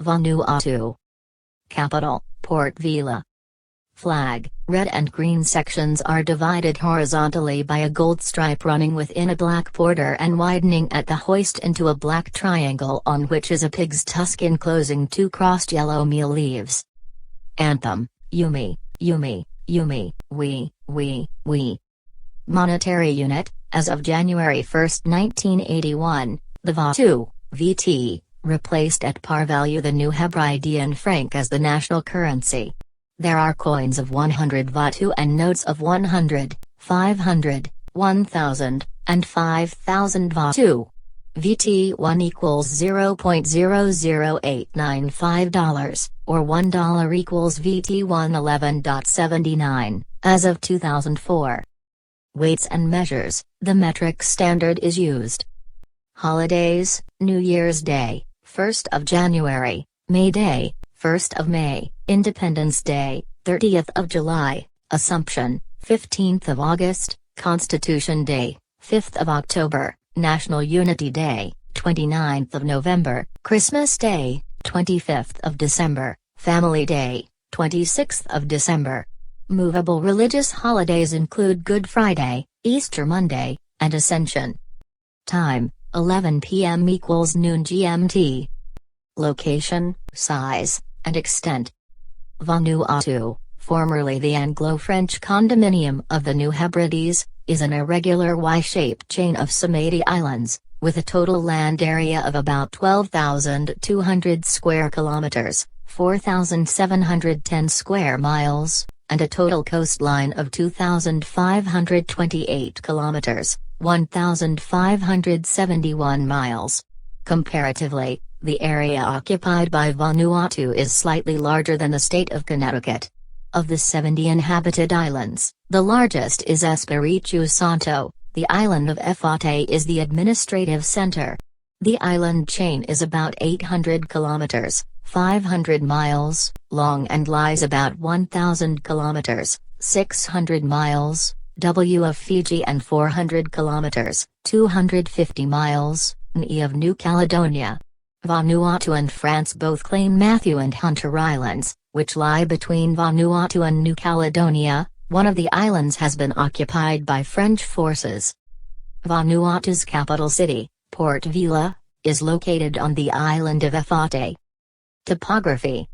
Vanuatu. Capital, Port-Vila. Flag, red and green sections are divided horizontally by a gold stripe running within a black border and widening at the hoist into a black triangle on which is a pig's tusk enclosing two crossed yellow meal leaves. Anthem, Yumi, Yumi, Yumi, we. Monetary unit, as of January 1, 1981, the Va2, VT, replaced at par value the new Hebridean franc as the national currency. There are coins of 100 Vanuatu and notes of 100, 500, 1000, and 5000 Vanuatu. VT1 equals $0.00895, or $1 equals VT1 11.79, as of 2004. Weights and measures, the metric standard is used. Holidays, New Year's Day, 1st of January, May Day, 1st of May, Independence Day, 30th of July, Assumption, 15th of August, Constitution Day, 5th of October, National Unity Day, 29th of November, Christmas Day, 25th of December, Family Day, 26th of December. Movable religious holidays include Good Friday, Easter Monday, and Ascension. Time, 11 p.m. equals noon GMT. Location, size, and extent. Vanuatu, formerly the Anglo-French condominium of the New Hebrides, is an irregular Y-shaped chain of some 80 islands, with a total land area of about 12,200 square kilometers, 4,710 square miles, and a total coastline of 2,528 kilometers, 1,571 miles. Comparatively, the area occupied by Vanuatu is slightly larger than the state of Connecticut. Of the 70 inhabited islands, the largest is Espiritu Santo. The island of Éfaté is the administrative center. The island chain is about 800 kilometers, 500 miles, long and lies about 1,000 kilometers, 600 miles, W of Fiji and 400 kilometers, 250 miles, NE of New Caledonia. Vanuatu and France both claim Matthew and Hunter Islands, which lie between Vanuatu and New Caledonia. One of the islands has been occupied by French forces. Vanuatu's capital city, Port-Vila, is located on the island of Éfaté. Topography.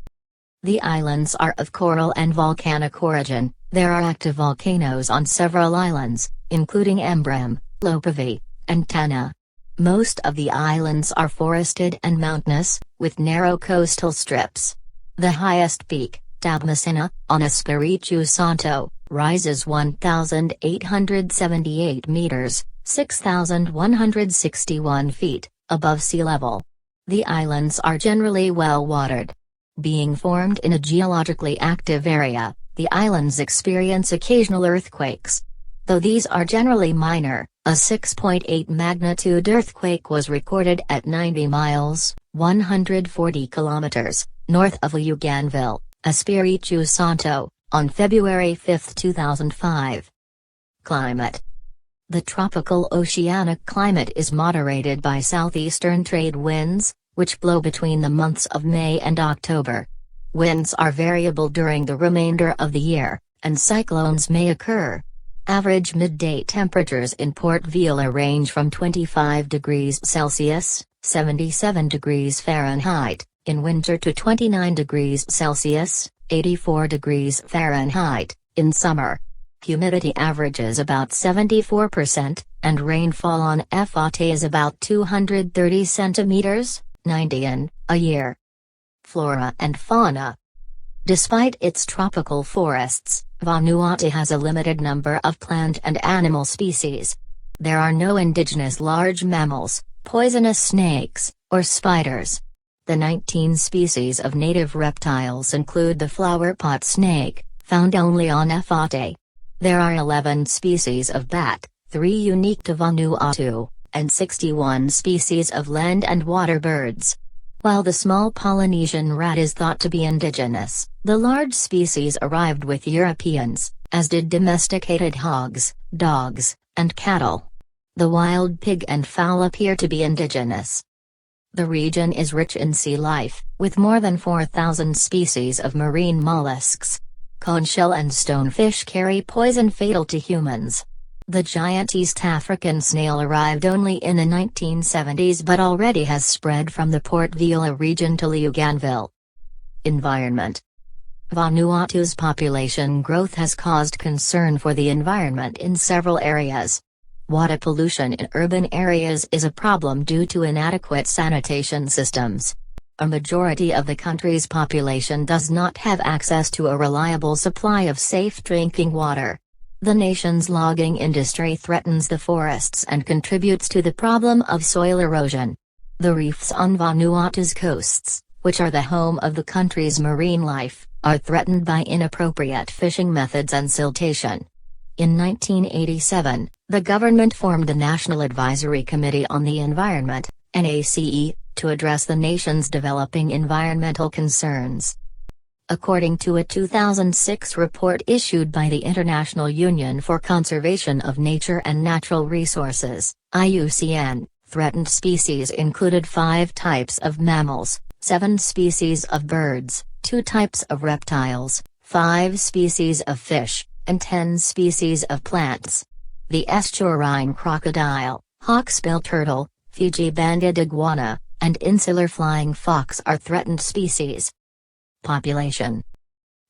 The islands are of coral and volcanic origin. There are active volcanoes on several islands, including Embrem, Lopavi, and Tana. Most of the islands are forested and mountainous, with narrow coastal strips. The highest peak, Tabmasina, on Espiritu Santo, rises 1,878 meters, 6,161 feet, above sea level. The islands are generally well watered. Being formed in a geologically active area, the islands experience occasional earthquakes. Though these are generally minor, a 6.8 magnitude earthquake was recorded at 90 miles, 140 kilometers, north of Luganville, Espiritu Santo, on February 5, 2005. Climate. The tropical oceanic climate is moderated by southeastern trade winds, which blow between the months of May and October. Winds are variable during the remainder of the year, and cyclones may occur. Average midday temperatures in Port-Vila range from 25 degrees Celsius, 77 degrees Fahrenheit, in winter to 29 degrees Celsius, 84 degrees Fahrenheit, in summer. Humidity averages about 74%, and rainfall on Éfaté is about 230 centimeters, 90 in, a year. Flora and fauna. Despite its tropical forests, Vanuatu has a limited number of plant and animal species. There are no indigenous large mammals, poisonous snakes, or spiders. The 19 species of native reptiles include the flowerpot snake, found only on Éfaté. There are 11 species of bat, 3 unique to Vanuatu, and 61 species of land and water birds. While the small Polynesian rat is thought to be indigenous, the large species arrived with Europeans, as did domesticated hogs, dogs, and cattle. The wild pig and fowl appear to be indigenous. The region is rich in sea life, with more than 4,000 species of marine mollusks. Conchshell and stonefish carry poison fatal to humans. The giant East African snail arrived only in the 1970s but already has spread from the Port-Vila region to Luganville. Environment. Vanuatu's population growth has caused concern for the environment in several areas. Water pollution in urban areas is a problem due to inadequate sanitation systems. A majority of the country's population does not have access to a reliable supply of safe drinking water. The nation's logging industry threatens the forests and contributes to the problem of soil erosion. The reefs on Vanuatu's coasts, which are the home of the country's marine life, are threatened by inappropriate fishing methods and siltation. In 1987, the government formed the National Advisory Committee on the Environment, NACE, to address the nation's developing environmental concerns. According to a 2006 report issued by the International Union for Conservation of Nature and Natural Resources, IUCN, threatened species included 5 types of mammals, 7 species of birds, 2 types of reptiles, 5 species of fish, and 10 species of plants. The estuarine crocodile, hawksbill turtle, Fiji-banded iguana, and insular flying fox are threatened species. Population.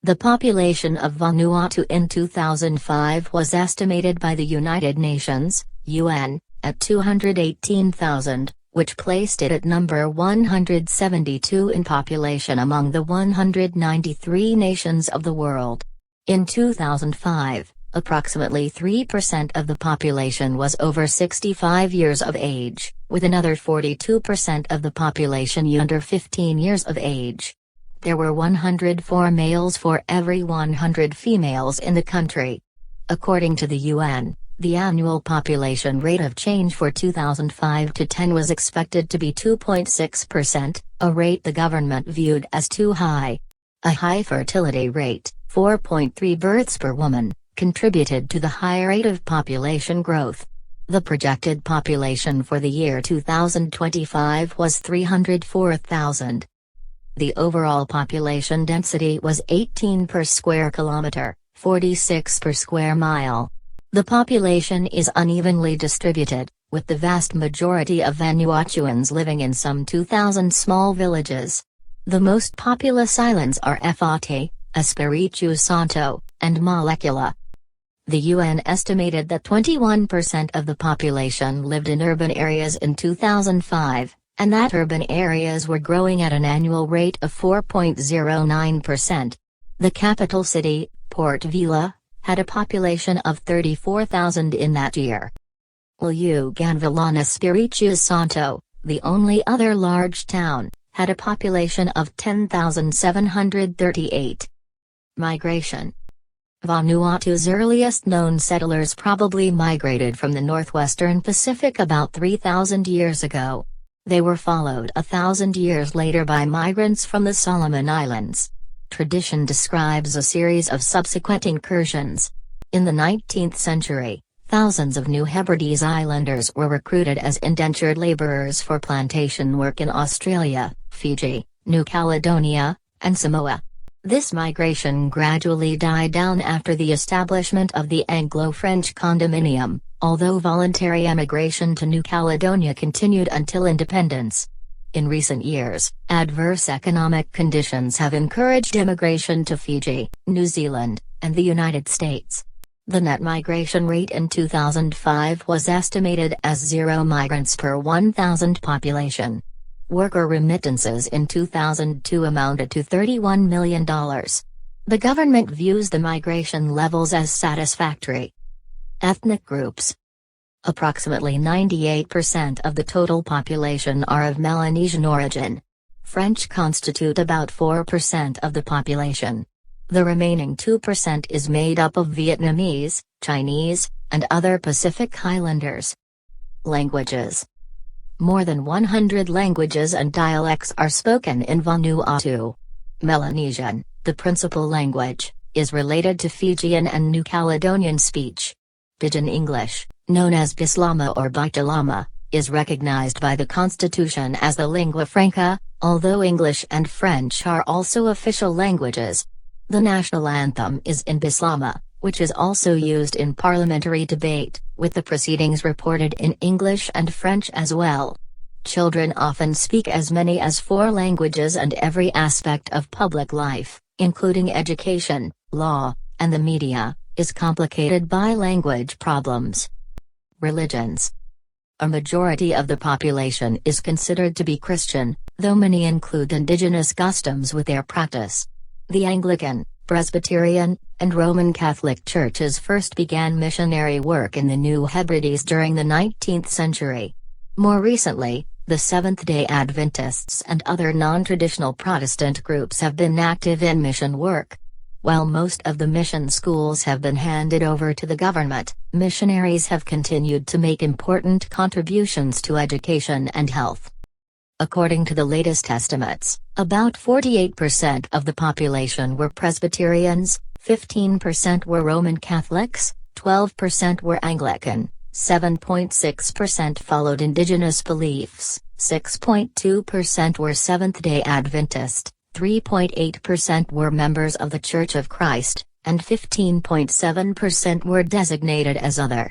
The population of Vanuatu in 2005 was estimated by the United Nations, UN, at 218,000, which placed it at number 172 in population among the 193 nations of the world. In 2005, approximately 3% of the population was over 65 years of age, with another 42% of the population under 15 years of age. There were 104 males for every 100 females in the country. According to the UN, the annual population rate of change for 2005 to 10 was expected to be 2.6%, a rate the government viewed as too high. A high fertility rate, 4.3 births per woman, contributed to the high rate of population growth. The projected population for the year 2025 was 304,000. The overall population density was 18 per square kilometer, 46 per square mile. The population is unevenly distributed, with the vast majority of Vanuatuans living in some 2,000 small villages. The most populous islands are Éfaté, Espiritu Santo, and Molecula. The UN estimated that 21% of the population lived in urban areas in 2005, and that urban areas were growing at an annual rate of 4.09%. The capital city, Port-Vila, had a population of 34,000 in that year. Luganville on Espiritu Santo, the only other large town, had a population of 10,738. Migration. Vanuatu's earliest known settlers probably migrated from the northwestern Pacific about 3,000 years ago. They were followed 1,000 years later by migrants from the Solomon Islands. Tradition describes a series of subsequent incursions. In the 19th century, thousands of New Hebrides islanders were recruited as indentured laborers for plantation work in Australia, Fiji, New Caledonia, and Samoa. This migration gradually died down after the establishment of the Anglo-French condominium, although voluntary emigration to New Caledonia continued until independence. In recent years, adverse economic conditions have encouraged immigration to Fiji, New Zealand, and the United States. The net migration rate in 2005 was estimated as 0 migrants per 1,000 population. Worker remittances in 2002 amounted to $31 million. The government views the migration levels as satisfactory. Ethnic groups. Approximately 98% of the total population are of Melanesian origin. French constitute about 4% of the population. The remaining 2% is made up of Vietnamese, Chinese, and other Pacific Islanders. Languages. More than 100 languages and dialects are spoken in Vanuatu. Melanesian, the principal language, is related to Fijian and New Caledonian speech. Pidgin English, known as Bislama or Bitalama, is recognized by the Constitution as the lingua franca, although English and French are also official languages. The national anthem is in Bislama, which is also used in parliamentary debate, with the proceedings reported in English and French as well. Children often speak as many as 4 languages, and every aspect of public life, including education, law, and the media, is complicated by language problems. Religions. A majority of the population is considered to be Christian, though many include indigenous customs with their practice. The Anglican, Presbyterian, and Roman Catholic churches first began missionary work in the New Hebrides during the 19th century. More recently, the Seventh-day Adventists and other non-traditional Protestant groups have been active in mission work. While most of the mission schools have been handed over to the government, missionaries have continued to make important contributions to education and health. According to the latest estimates, about 48% of the population were Presbyterians, 15% were Roman Catholics, 12% were Anglican, 7.6% followed indigenous beliefs, 6.2% were Seventh-day Adventist, 3.8% were members of the Church of Christ, and 15.7% were designated as other.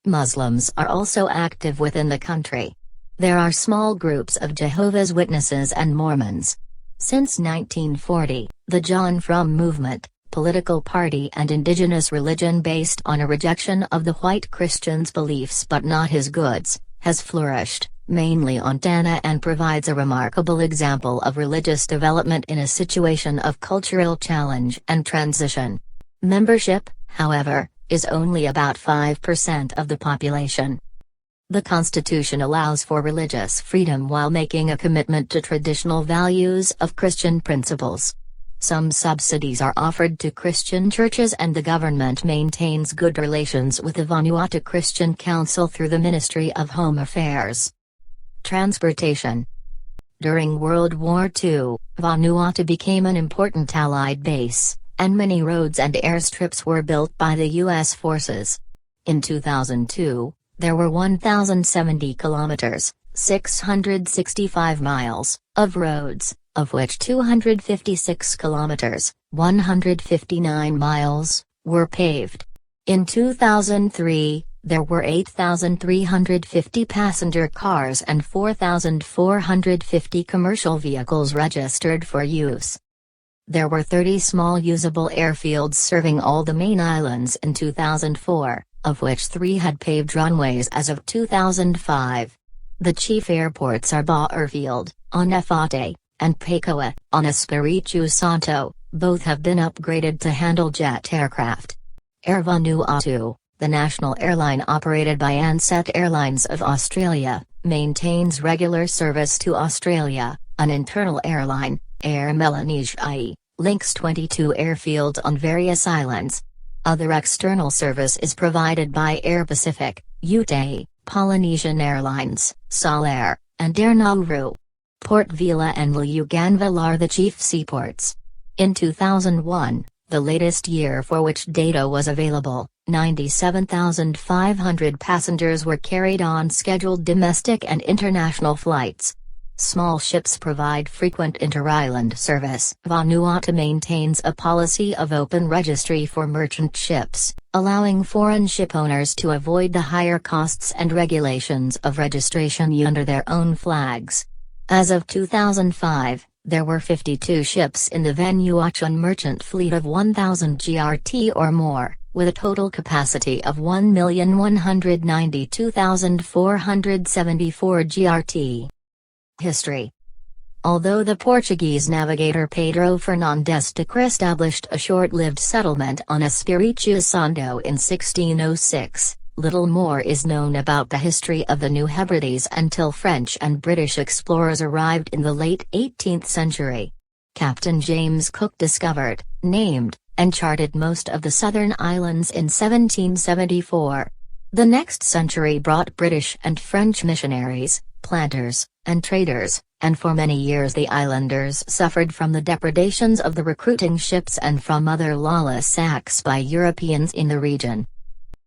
Muslims are also active within the country. There are small groups of Jehovah's Witnesses and Mormons. Since 1940, the John Frum movement, political party and indigenous religion based on a rejection of the white Christian's beliefs but not his goods, has flourished, mainly on Tana, and provides a remarkable example of religious development in a situation of cultural challenge and transition. Membership, however, is only about 5% of the population. The Constitution allows for religious freedom while making a commitment to traditional values of Christian principles. Some subsidies are offered to Christian churches, and the government maintains good relations with the Vanuatu Christian Council through the Ministry of Home Affairs. Transportation. During World War II, Vanuatu became an important Allied base, and many roads and airstrips were built by the U.S. forces. In 2002, there were 1,070 kilometers, 665 miles, of roads, of which 256 kilometers, 159 miles, were paved. In 2003, there were 8,350 passenger cars and 4,450 commercial vehicles registered for use. There were 30 small usable airfields serving all the main islands in 2004, of which 3 had paved runways as of 2005. The chief airports are Airfield, on Éfaté, and Pacoa, on Espiritu Santo. Both have been upgraded to handle jet aircraft. Air Vanuatu, the national airline operated by Ansett Airlines of Australia, maintains regular service to Australia. An internal airline, Air Melanesia, links 22 airfields on various islands. Other external service is provided by Air Pacific, UTA, Polynesian Airlines, Solair, and Air Nauru. Port-Vila and Luganville are the chief seaports. In 2001, the latest year for which data was available, 97,500 passengers were carried on scheduled domestic and international flights. Small ships provide frequent inter-island service. Vanuatu maintains a policy of open registry for merchant ships, allowing foreign ship owners to avoid the higher costs and regulations of registration under their own flags. As of 2005, there were 52 ships in the Vanuatuan merchant fleet of 1,000 GRT or more, with a total capacity of 1,192,474 GRT. History. Although the Portuguese navigator Pedro Fernandes de Cruz established a short-lived settlement on Espiritu Santo in 1606, little more is known about the history of the New Hebrides until French and British explorers arrived in the late 18th century. Captain James Cook discovered, named, and charted most of the southern islands in 1774. The next century brought British and French missionaries, planters, and traders, and for many years the islanders suffered from the depredations of the recruiting ships and from other lawless acts by Europeans in the region.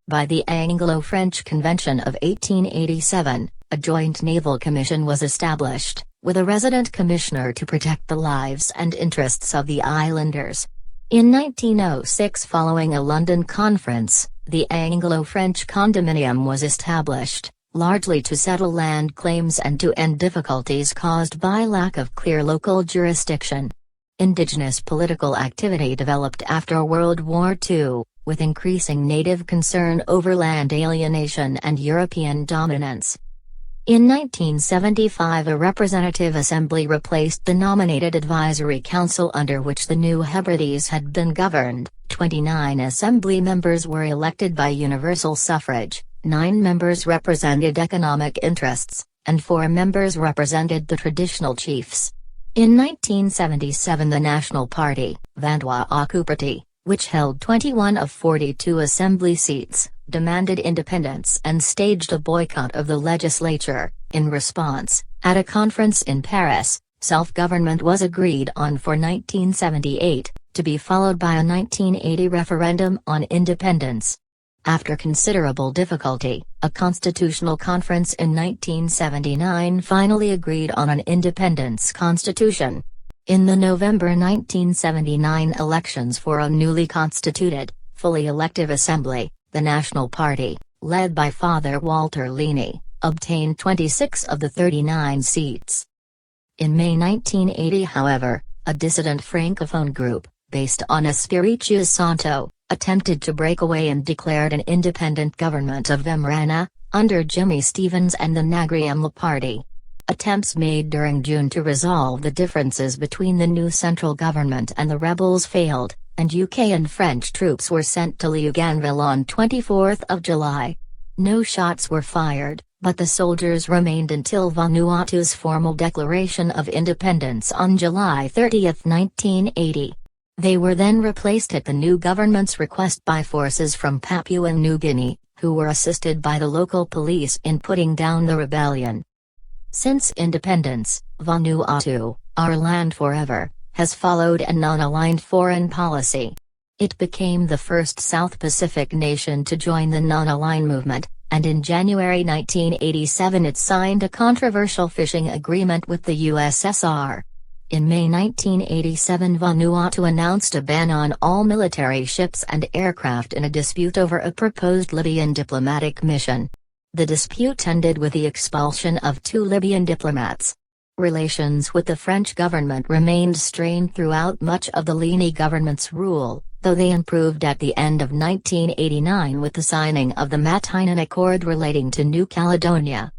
By the Anglo-French Convention of 1887, A joint naval commission was established, with a resident commissioner to protect the lives and interests of the islanders. In 1906, following a London conference, the Anglo-French condominium was established, largely to settle land claims and to end difficulties caused by lack of clear local jurisdiction. Indigenous political activity developed after World War II, with increasing native concern over land alienation and European dominance. In 1975, a representative assembly replaced the nominated advisory council under which the New Hebrides had been governed. 29 assembly members were elected by universal suffrage, 9 members represented economic interests, and 4 members represented the traditional chiefs. In 1977, the National Party, Vanuatu Party, which held 21 of 42 assembly seats, demanded independence and staged a boycott of the legislature. In response, at a conference in Paris, self-government was agreed on for 1978, to be followed by a 1980 referendum on independence. After considerable difficulty, a constitutional conference in 1979 finally agreed on an independence constitution. In the November 1979 elections for a newly constituted, fully elective assembly, the National Party, led by Father Walter Leaney, obtained 26 of the 39 seats. In May 1980, however, a dissident francophone group, based on Espiritu Santo, attempted to break away and declared an independent government of Vemrana, under Jimmy Stevens and the Nagriamla Party. Attempts made during June to resolve the differences between the new central government and the rebels failed, and UK and French troops were sent to Bougainville on 24 July. No shots were fired, but the soldiers remained until Vanuatu's formal declaration of independence on July 30, 1980. They were then replaced at the new government's request by forces from Papua New Guinea, who were assisted by the local police in putting down the rebellion. Since independence, Vanuatu, our land forever, has followed a non-aligned foreign policy. It became the first South Pacific nation to join the non-aligned movement, and in January 1987 it signed a controversial fishing agreement with the USSR. In May 1987, Vanuatu announced a ban on all military ships and aircraft in a dispute over a proposed Libyan diplomatic mission. The dispute ended with the expulsion of 2 Libyan diplomats. Relations with the French government remained strained throughout much of the Leaney government's rule, though they improved at the end of 1989 with the signing of the Matignon Accord relating to New Caledonia.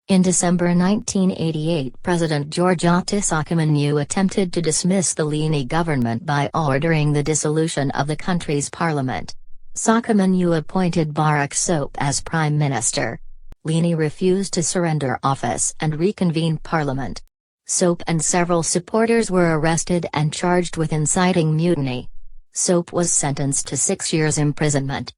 In December 1988, President George Otis Sakamanyu attempted to dismiss the Leaney government by ordering the dissolution of the country's parliament. Sakamanyu appointed Barak Sope as prime minister. Leaney refused to surrender office and reconvene parliament. Sope and several supporters were arrested and charged with inciting mutiny. Sope was sentenced to 6 years imprisonment.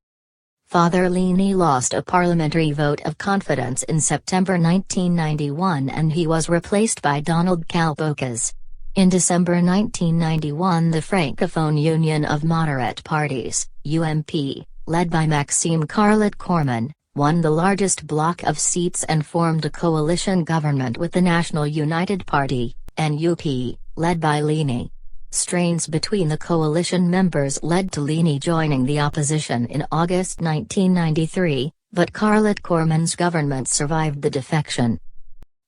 Father Leaney lost a parliamentary vote of confidence in September 1991 and he was replaced by Donald Kalpokas. In December 1991, the Francophone Union of Moderate Parties, UMP, led by Maxime Carlet-Corman, won the largest block of seats and formed a coalition government with the National United Party, NUP, led by Leaney. Strains between the coalition members led to Leaney joining the opposition in August 1993, but Carlet-Corman's government survived the defection.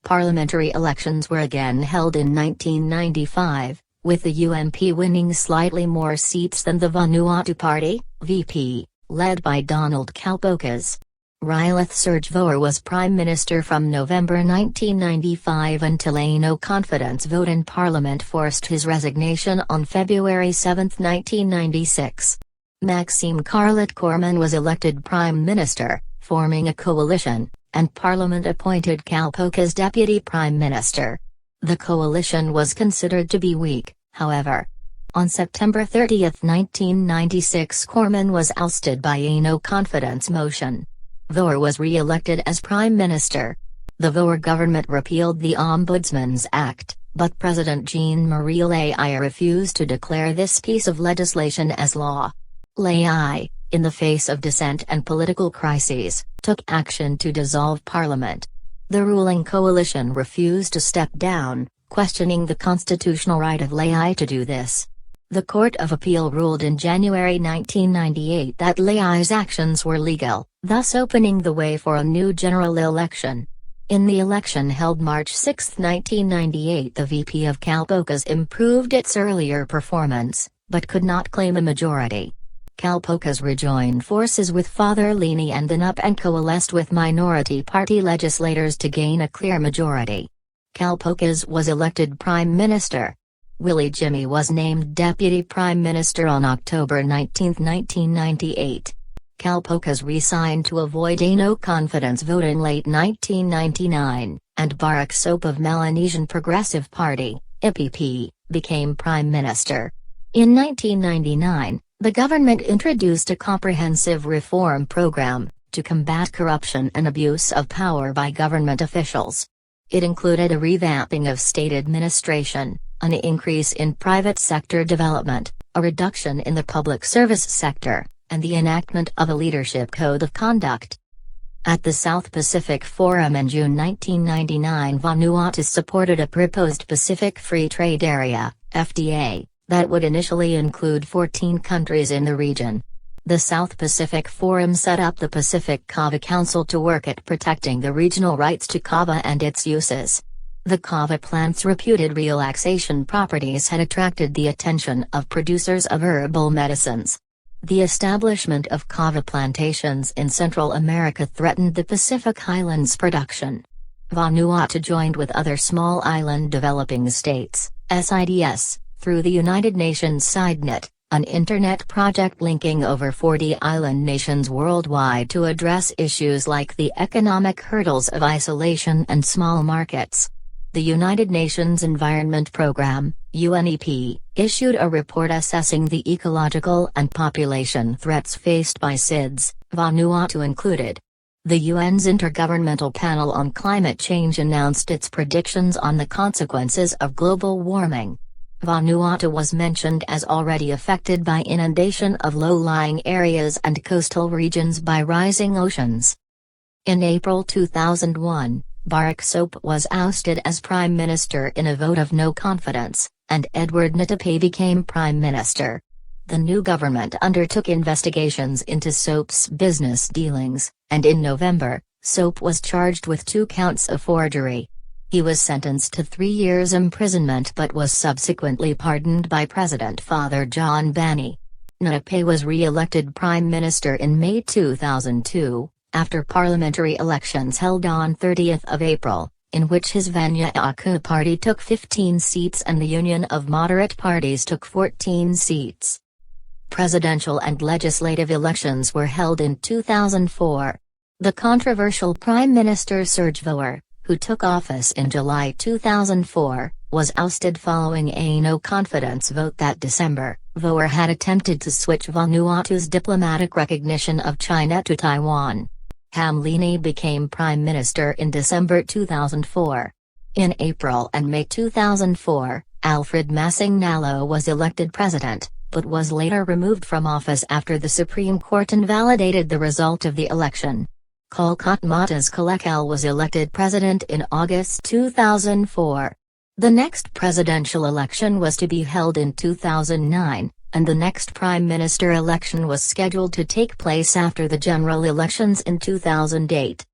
Parliamentary elections were again held in 1995, with the UMP winning slightly more seats than the Vanuatu Party, VP, led by Donald Kalpokas. Rileth Surjvoor was Prime Minister from November 1995 until a no-confidence vote in Parliament forced his resignation on February 7, 1996. Maxime Carlet-Corman was elected Prime Minister, forming a coalition, and Parliament appointed Kalpokas Deputy Prime Minister. The coalition was considered to be weak, however. On September 30, 1996, Corman was ousted by a no-confidence motion. Voer was re-elected as Prime Minister. The Voer government repealed the Ombudsman's Act, but President Jean-Marie Lay refused to declare this piece of legislation as law. Lay, in the face of dissent and political crises, took action to dissolve Parliament. The ruling coalition refused to step down, questioning the constitutional right of Lae to do this. The Court of Appeal ruled in January 1998 that Lae's actions were legal, thus opening the way for a new general election. In the election held March 6, 1998, the VP of CalPocas improved its earlier performance, but could not claim a majority. CalPocas rejoined forces with Father Lini and the NUP and coalesced with minority party legislators to gain a clear majority. CalPocas was elected Prime Minister. Willie Jimmy was named Deputy Prime Minister on October 19, 1998. CalPocas resigned to avoid a no-confidence vote in late 1999, and Barack Soap of Melanesian Progressive Party, IPP, became Prime Minister. In 1999, the government introduced a comprehensive reform program to combat corruption and abuse of power by government officials. It included a revamping of state administration, an increase in private sector development, a reduction in the public service sector, and the enactment of a leadership code of conduct. At the South Pacific Forum in June 1999, Vanuatu supported a proposed Pacific Free Trade Area, FDA, that would initially include 14 countries in the region. The South Pacific Forum set up the Pacific Kava Council to work at protecting the regional rights to kava and its uses. The kava plant's reputed relaxation properties had attracted the attention of producers of herbal medicines. The establishment of kava plantations in Central America threatened the Pacific Islands' production. Vanuatu joined with other small island developing states, SIDS, through the United Nations SIDNet, an internet project linking over 40 island nations worldwide to address issues like the economic hurdles of isolation and small markets. The United Nations Environment Programme, UNEP, issued a report assessing the ecological and population threats faced by SIDS, Vanuatu included. The UN's Intergovernmental Panel on Climate Change announced its predictions on the consequences of global warming. Vanuatu was mentioned as already affected by inundation of low-lying areas and coastal regions by rising oceans. In April 2001, Barack Soap was ousted as Prime Minister in a vote of no confidence, and Edward Natape became Prime Minister. The new government undertook investigations into Soap's business dealings, and in November, Soap was charged with 2 counts of forgery. He was sentenced to 3 years imprisonment but was subsequently pardoned by President Father John Bani. Natape was re-elected Prime Minister in May 2002, after parliamentary elections held on 30th of April, in which his Vanuatu party took 15 seats and the Union of Moderate Parties took 14 seats. Presidential and legislative elections were held in 2004. The controversial Prime Minister Serge Voer, who took office in July 2004, was ousted following a no-confidence vote that December. Voer had attempted to switch Vanuatu's diplomatic recognition of China to Taiwan. Hamlini became Prime Minister in December 2004. In April and May 2004, Alfred Masingnalo was elected president, but was later removed from office after the Supreme Court invalidated the result of the election. Kolkatmatas Kalekal was elected president in August 2004. The next presidential election was to be held in 2009, and the next prime minister election was scheduled to take place after the general elections in 2008.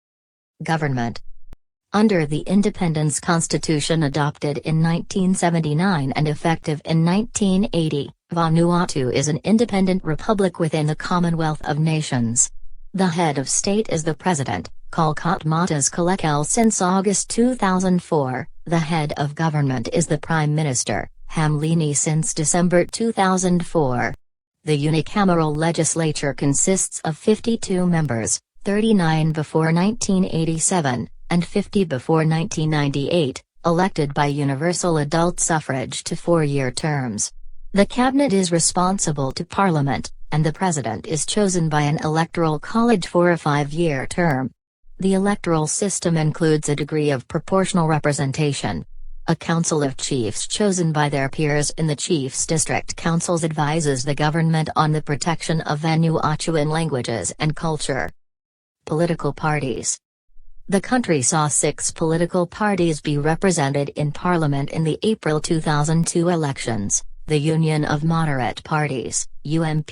Government. Under the Independence Constitution adopted in 1979 and effective in 1980, Vanuatu is an independent republic within the Commonwealth of Nations. The head of state is the president, Kolkatmatas Kalekal since August 2004, the head of government is the prime minister, Hamlini since December 2004. The unicameral legislature consists of 52 members, 39 before 1987, and 50 before 1998, elected by universal adult suffrage to 4-year terms. The cabinet is responsible to Parliament, and the president is chosen by an electoral college for a 5-year term. The electoral system includes a degree of proportional representation. A council of chiefs chosen by their peers in the chiefs' district councils advises the government on the protection of Vanuatuan languages and culture. Political parties. The country saw 6 political parties be represented in parliament in the April 2002 elections: the Union of Moderate Parties, UMP,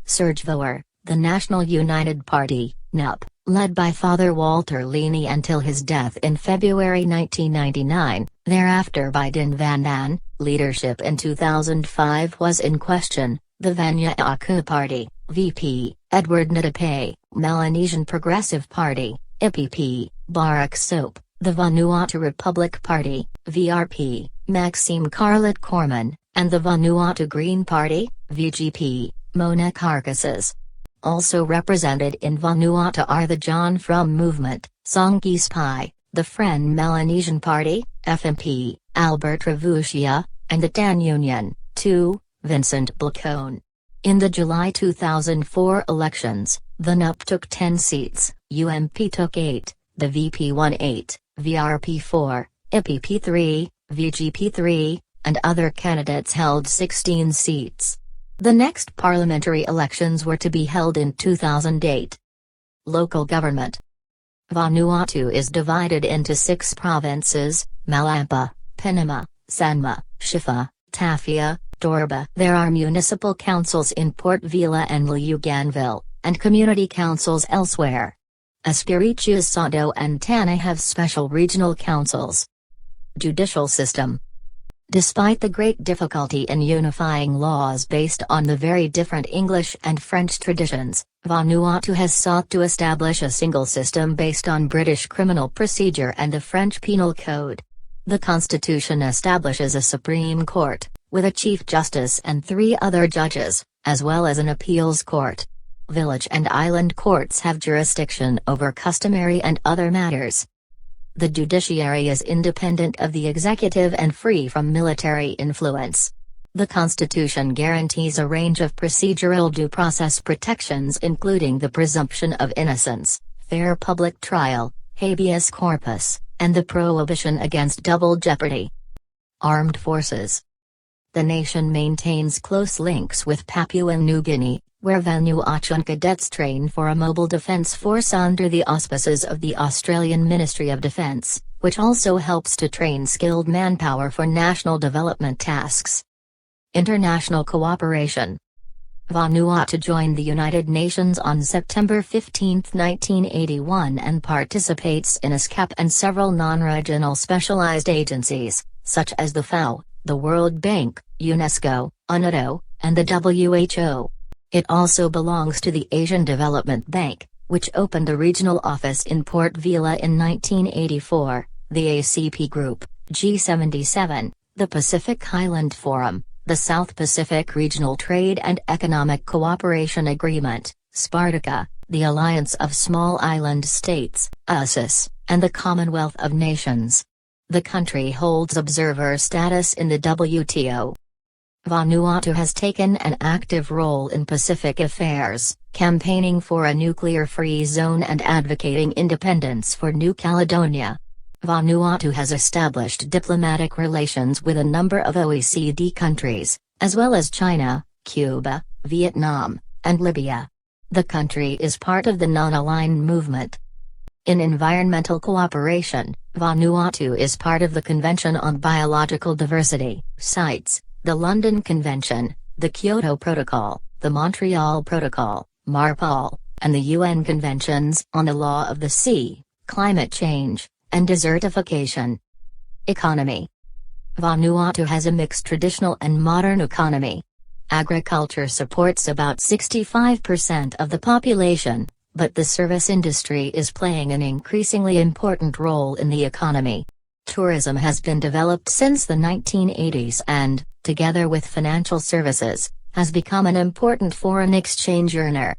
Surgvoer, the National United Party, NUP, led by Father Walter Leaney until his death in February 1999, thereafter by Din Van Dan. Leadership in 2005 was in question. The Vanuatu Party, VP, Edward Nadape, Melanesian Progressive Party, IPP, Barak Soap, the Vanuatu Republic Party, VRP, Maxime Carlet Corman, and the Vanuatu Green Party, VGP, Mona Carcasses. Also represented in Vanuatu are the John Frum Movement, Songki Spai, the Friend Melanesian Party, FMP, Albert Ravushia, and the Dan Union, 2, Vincent Blacone. In the July 2004 elections, the NUP took 10 seats, UMP took 8, the VP won 8, VRP 4, IPP 3, VGP 3, and other candidates held 16 seats. The next parliamentary elections were to be held in 2008. Local government. Vanuatu is divided into 6 provinces: Malapa, Pinima, Sanma, Shifa, Tafia, Dorba. There are municipal councils in Port-Vila and Luganville, and community councils elsewhere. Espiritu Santo and Tana have special regional councils. Judicial system. Despite the great difficulty in unifying laws based on the very different English and French traditions, Vanuatu has sought to establish a single system based on British criminal procedure and the French Penal Code. The Constitution establishes a Supreme Court, with a Chief Justice and 3 other judges, as well as an appeals court. Village and island courts have jurisdiction over customary and other matters. The judiciary is independent of the executive and free from military influence. The Constitution guarantees a range of procedural due process protections, including the presumption of innocence, fair public trial, habeas corpus, and the prohibition against double jeopardy. Armed forces. The nation maintains close links with Papua New Guinea, where Vanuatuan cadets train for a mobile defense force under the auspices of the Australian Ministry of Defence, which also helps to train skilled manpower for national development tasks. International cooperation. Vanuatu joined the United Nations on September 15, 1981 and participates in ISCAP and several non-regional specialized agencies, such as the FAO, the World Bank, UNESCO, UNIDO, and the WHO. It also belongs to the Asian Development Bank, which opened a regional office in Port-Vila in 1984, the ACP Group, G77, the Pacific Island Forum, the South Pacific Regional Trade and Economic Cooperation Agreement, Spartica, the Alliance of Small Island States, ASIS, and the Commonwealth of Nations. The country holds observer status in the WTO. Vanuatu has taken an active role in Pacific affairs, campaigning for a nuclear-free zone and advocating independence for New Caledonia. Vanuatu has established diplomatic relations with a number of OECD countries, as well as China, Cuba, Vietnam, and Libya. The country is part of the Non-Aligned Movement. In environmental cooperation, Vanuatu is part of the Convention on Biological Diversity, CITES, the London Convention, the Kyoto Protocol, the Montreal Protocol, MARPOL, and the UN Conventions on the Law of the Sea, Climate Change, and Desertification. Economy. Vanuatu has a mixed traditional and modern economy. Agriculture supports about 65% of the population, but the service industry is playing an increasingly important role in the economy. Tourism has been developed since the 1980s and, together with financial services, has become an important foreign exchange earner.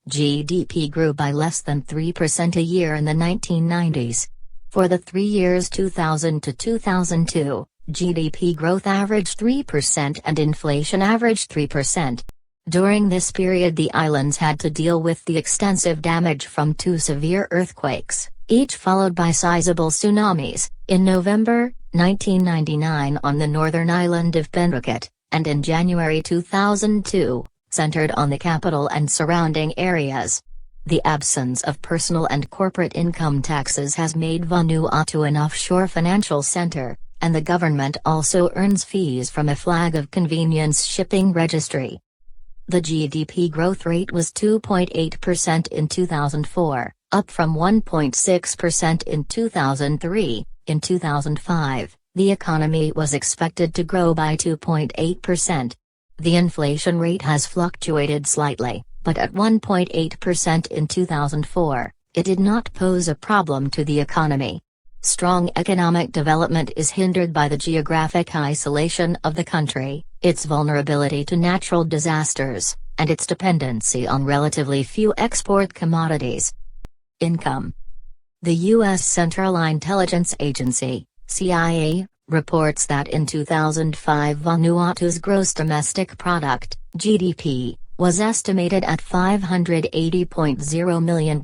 GDP grew by less than 3% a year in the 1990s. For the 3 years 2000 to 2002, GDP growth averaged 3% and inflation averaged 3%. During this period, the islands had to deal with the extensive damage from 2 severe earthquakes, each followed by sizable tsunamis, in November 1999 on the northern island of Penrikut, and in January 2002, centered on the capital and surrounding areas. The absence of personal and corporate income taxes has made Vanuatu an offshore financial center, and the government also earns fees from a flag of convenience shipping registry. The GDP growth rate was 2.8% in 2004, up from 1.6% in 2003. In 2005, the economy was expected to grow by 2.8%. The inflation rate has fluctuated slightly, but at 1.8% in 2004, it did not pose a problem to the economy. Strong economic development is hindered by the geographic isolation of the country, its vulnerability to natural disasters, and its dependency on relatively few export commodities. Income. The U.S. Central Intelligence Agency, CIA, reports that in 2005 Vanuatu's gross domestic product, GDP, was estimated at $580.0 million.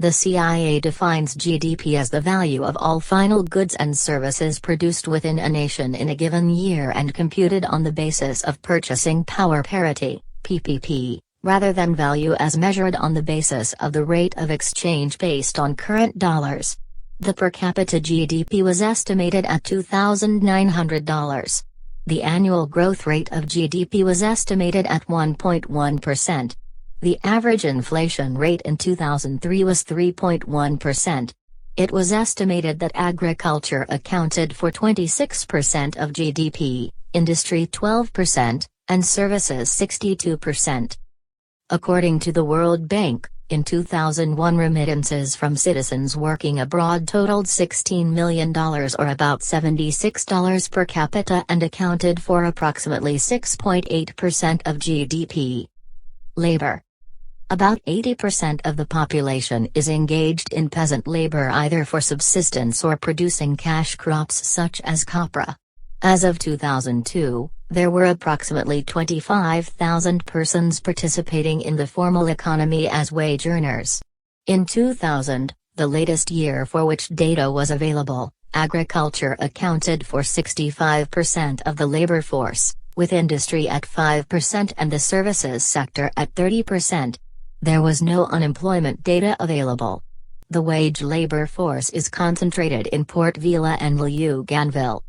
The CIA defines GDP as the value of all final goods and services produced within a nation in a given year and computed on the basis of purchasing power parity, PPP, rather than value as measured on the basis of the rate of exchange based on current dollars. The per capita GDP was estimated at $2,900. The annual growth rate of GDP was estimated at 1.1%. The average inflation rate in 2003 was 3.1%. It was estimated that agriculture accounted for 26% of GDP, industry 12%, and services 62%. According to the World Bank, in 2001 remittances from citizens working abroad totaled $16 million or about $76 per capita and accounted for approximately 6.8% of GDP. Labor. About 80% of the population is engaged in peasant labor either for subsistence or producing cash crops such as copra. As of 2002, there were approximately 25,000 persons participating in the formal economy as wage earners. In 2000, the latest year for which data was available, agriculture accounted for 65% of the labor force, with industry at 5% and the services sector at 30%. There was no unemployment data available. The wage labor force is concentrated in Port-Vila and Bougainville.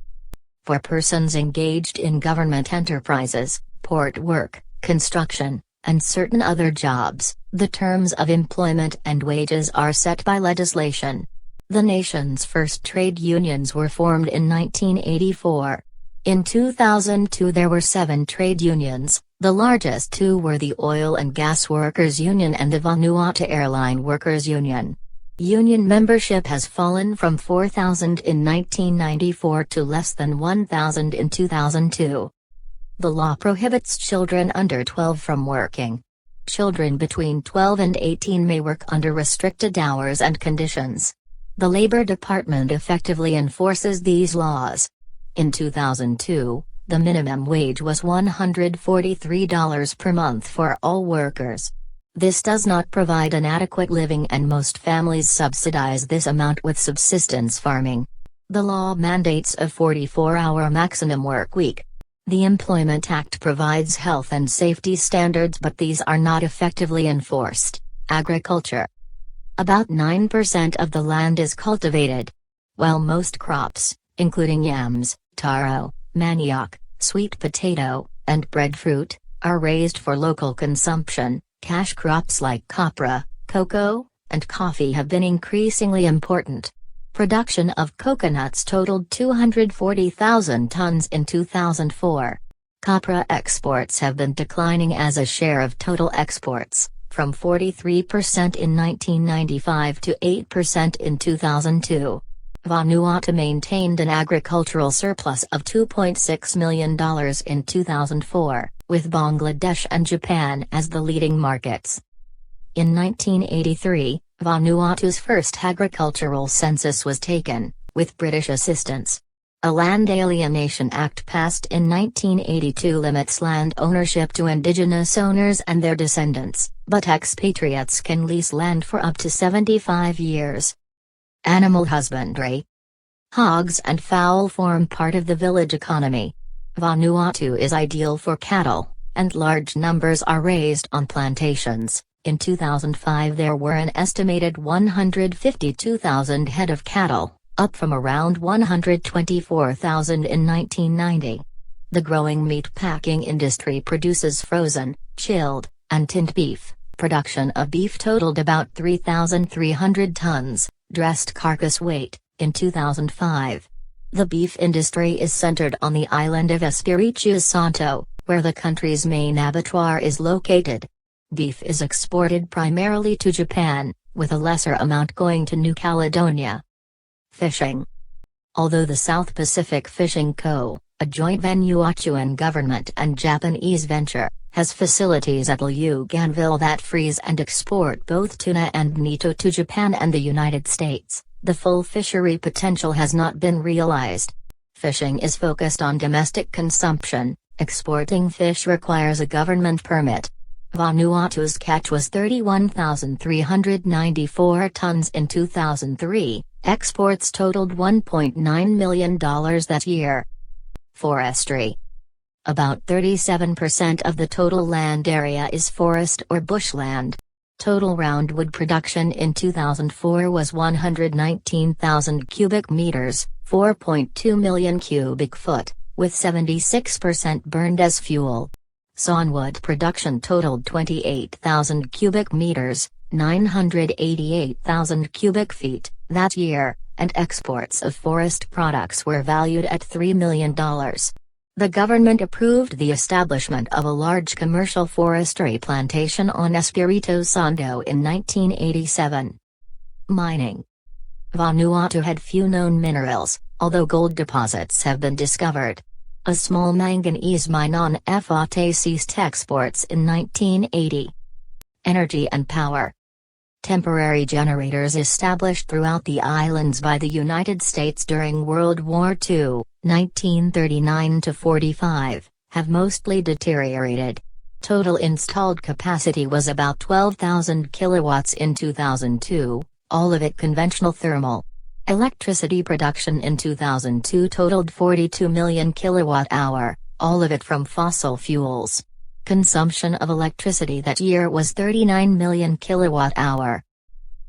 For persons engaged in government enterprises, port work, construction, and certain other jobs, the terms of employment and wages are set by legislation. The nation's first trade unions were formed in 1984. In 2002 there were 7 trade unions, the largest 2 were the Oil and Gas Workers Union and the Vanuatu Airline Workers Union. Union membership has fallen from 4,000 in 1994 to less than 1,000 in 2002. The law prohibits children under 12 from working. Children between 12 and 18 may work under restricted hours and conditions. The Labor Department effectively enforces these laws. In 2002, the minimum wage was $143 per month for all workers. This does not provide an adequate living and most families subsidize this amount with subsistence farming. The law mandates a 44-hour maximum work week. The Employment Act provides health and safety standards but these are not effectively enforced. Agriculture. About 9% of the land is cultivated. While most crops, including yams, taro, manioc, sweet potato, and breadfruit, are raised for local consumption, cash crops like copra, cocoa, and coffee have been increasingly important. Production of coconuts totaled 240,000 tons in 2004. Copra exports have been declining as a share of total exports, from 43% in 1995 to 8% in 2002. Vanuatu maintained an agricultural surplus of $2.6 million in 2004, with Bangladesh and Japan as the leading markets. In 1983, Vanuatu's first agricultural census was taken, with British assistance. A Land Alienation Act passed in 1982 limits land ownership to indigenous owners and their descendants, but expatriates can lease land for up to 75 years. Animal husbandry. Hogs and fowl form part of the village economy. Vanuatu is ideal for cattle, and large numbers are raised on plantations, In 2005 there were an estimated 152,000 head of cattle, up from around 124,000 in 1990. The growing meat packing industry produces frozen, chilled, and tinned beef. Production of beef totaled about 3,300 tons, dressed carcass weight, in 2005. The beef industry is centered on the island of Espiritu Santo, where the country's main abattoir is located. Beef is exported primarily to Japan, with a lesser amount going to New Caledonia. Fishing. Although the South Pacific Fishing Co., a joint Vanuatuan government and Japanese venture, has facilities at Luganville that freeze and export both tuna and bonito to Japan and the United States, the full fishery potential has not been realized. Fishing is focused on domestic consumption. Exporting fish requires a government permit. Vanuatu's catch was 31,394 tons in 2003, exports totaled $1.9 million that year. Forestry. About 37% of the total land area is forest or bushland. Total roundwood production in 2004 was 119,000 cubic meters, 4.2 million cubic foot, with 76% burned as fuel. Sawnwood production totaled 28,000 cubic meters, 988,000 cubic feet, that year, and exports of forest products were valued at $3 million. The government approved the establishment of a large commercial forestry plantation on Espiritu Santo in 1987. Mining. Vanuatu had few known minerals, although gold deposits have been discovered. A small manganese mine on Éfaté ceased exports in 1980. Energy and power. Temporary generators established throughout the islands by the United States during World War II, 1939–45, have mostly deteriorated. Total installed capacity was about 12,000 kilowatts in 2002, all of it conventional thermal. Electricity production in 2002 totaled 42 million kilowatt-hour, all of it from fossil fuels. Consumption of electricity that year was 39 million kilowatt-hour.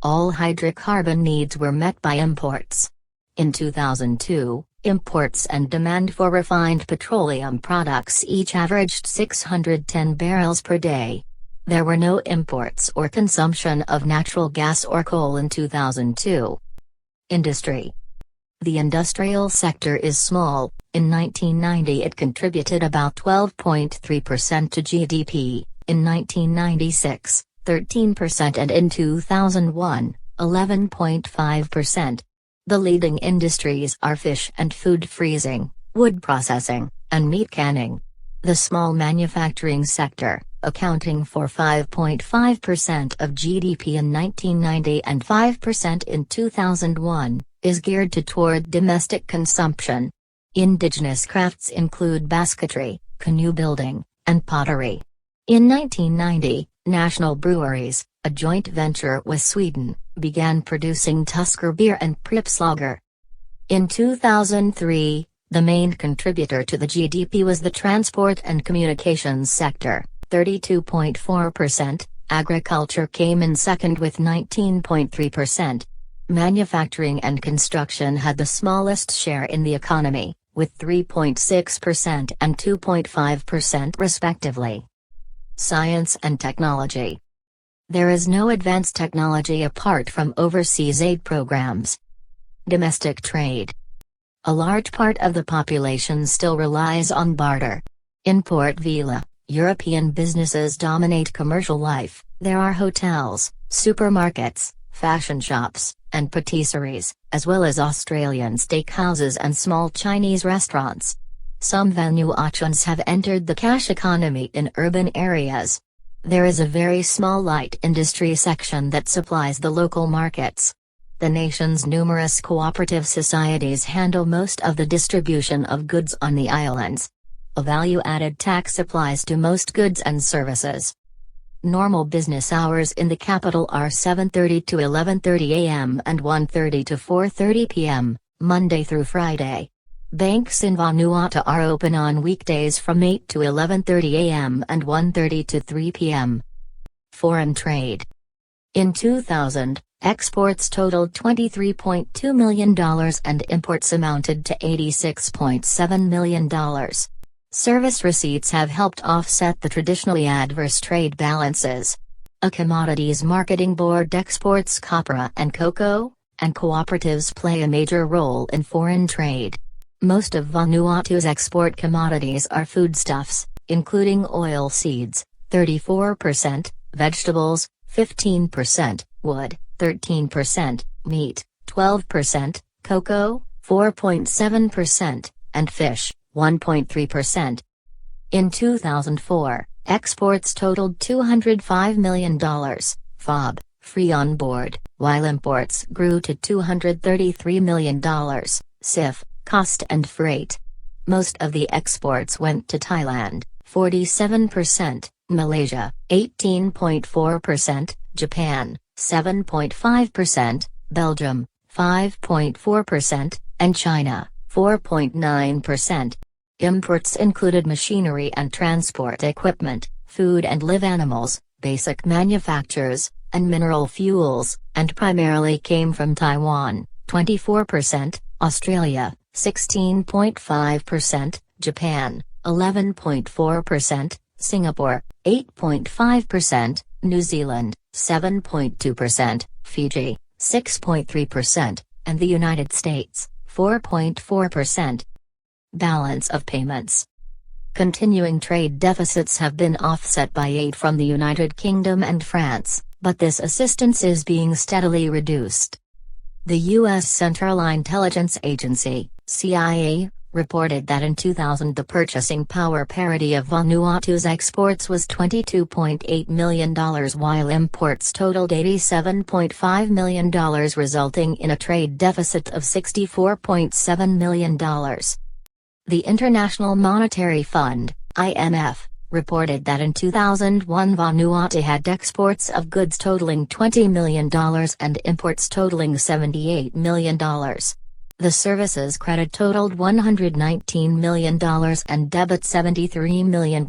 All hydrocarbon needs were met by imports. In 2002, imports and demand for refined petroleum products each averaged 610 barrels per day. There were no imports or consumption of natural gas or coal in 2002. Industry. The industrial sector is small. In 1990 it contributed about 12.3% to GDP, in 1996, 13% and in 2001, 11.5%. The leading industries are fish and food freezing, wood processing, and meat canning. The small manufacturing sector, accounting for 5.5% of GDP in 1990 and 5% in 2001, is geared toward domestic consumption. Indigenous crafts include basketry, canoe building, and pottery. In 1990, National Breweries, a joint venture with Sweden, began producing Tusker beer and Pripps lager. In 2003, the main contributor to the GDP was the transport and communications sector, 32.4%, agriculture came in second with 19.3%. Manufacturing and construction had the smallest share in the economy, with 3.6% and 2.5% respectively. Science and technology. There is no advanced technology apart from overseas aid programs. Domestic trade. A large part of the population still relies on barter. In Port-Vila, European businesses dominate commercial life. There are hotels, supermarkets, fashion shops, and patisseries, as well as Australian steakhouses and small Chinese restaurants. Some Vanuatuans have entered the cash economy in urban areas. There is a very small light industry section that supplies the local markets. The nation's numerous cooperative societies handle most of the distribution of goods on the islands. A value-added tax applies to most goods and services. Normal business hours in the capital are 7:30 to 11:30 a.m. and 1:30 to 4:30 p.m., Monday through Friday. Banks in Vanuatu are open on weekdays from 8 to 11:30 a.m. and 1:30 to 3 p.m. Foreign trade. In 2000, exports totaled $23.2 million and imports amounted to $86.7 million. Service receipts have helped offset the traditionally adverse trade balances. A commodities marketing board exports copra and cocoa, and cooperatives play a major role in foreign trade. Most of Vanuatu's export commodities are foodstuffs, including oil seeds, 34%, vegetables, 15%, wood, 13%, meat, 12%, cocoa, 4.7%, and fish, 1.3%. In 2004, exports totaled $205 million, FOB, free on board, while imports grew to $233 million, CIF, cost and freight. Most of the exports went to Thailand, 47%, Malaysia, 18.4%, Japan, 7.5%, Belgium, 5.4%, and China, 4.9%. Imports included machinery and transport equipment, food and live animals, basic manufactures, and mineral fuels, and primarily came from Taiwan, 24%, Australia, 16.5%, Japan, 11.4%, Singapore, 8.5%, New Zealand, 7.2%, Fiji, 6.3%, and the United States, 4.4%. Balance of payments. Continuing trade deficits have been offset by aid from the United Kingdom and France, but this assistance is being steadily reduced. The U.S. Central Intelligence Agency, CIA, reported that in 2000 the purchasing power parity of Vanuatu's exports was $22.8 million while imports totaled $87.5 million, resulting in a trade deficit of $64.7 million. The International Monetary Fund, IMF, reported that in 2001 Vanuatu had exports of goods totaling $20 million and imports totaling $78 million. The services credit totaled $119 million and debit $73 million.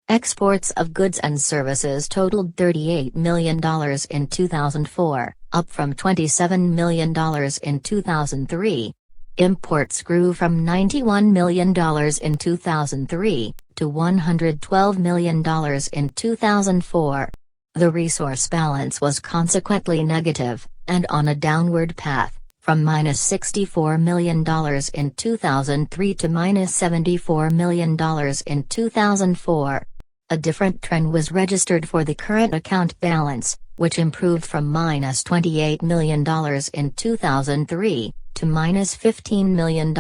Exports of goods and services totaled $38 million in 2004, up from $27 million in 2003. Imports grew from $91 million in 2003 to $112 million in 2004. The resource balance was consequently negative, and on a downward path, from -$64 million in 2003 to -$74 million in 2004. A different trend was registered for the current account balance, which improved from -$28 million in 2003 to -$15 million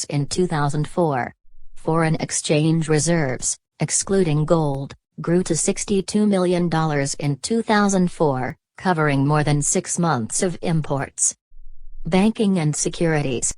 in 2004. Foreign exchange reserves, excluding gold, grew to $62 million in 2004, covering more than 6 months of imports. Banking and securities.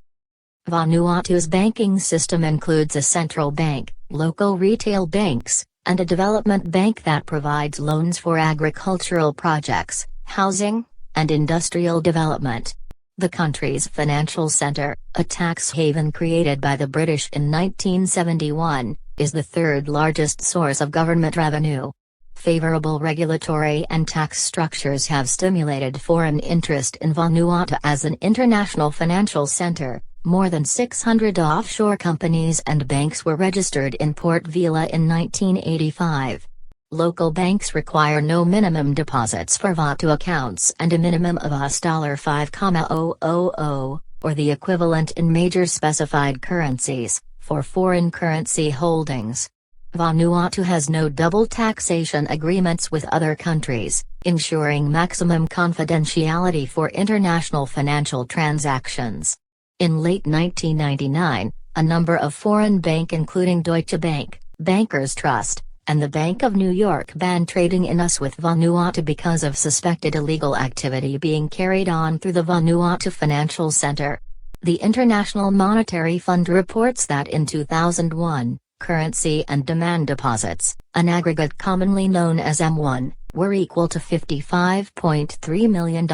Vanuatu's banking system includes a central bank, local retail banks, and a development bank that provides loans for agricultural projects, housing, and industrial development. The country's financial center, a tax haven created by the British in 1971, is the third largest source of government revenue. Favorable regulatory and tax structures have stimulated foreign interest in Vanuatu as an international financial center. More than 600 offshore companies and banks were registered in Port-Vila in 1985. Local banks require no minimum deposits for Vatu accounts and a minimum of $5,000, or the equivalent in major specified currencies, for foreign currency holdings. Vanuatu has no double taxation agreements with other countries, ensuring maximum confidentiality for international financial transactions. In late 1999, a number of foreign banks including Deutsche Bank, Bankers Trust, and the Bank of New York banned trading in us with Vanuatu because of suspected illegal activity being carried on through the Vanuatu Financial Center. The International Monetary Fund reports that in 2001, currency and demand deposits, an aggregate commonly known as M1, were equal to $55.3 million.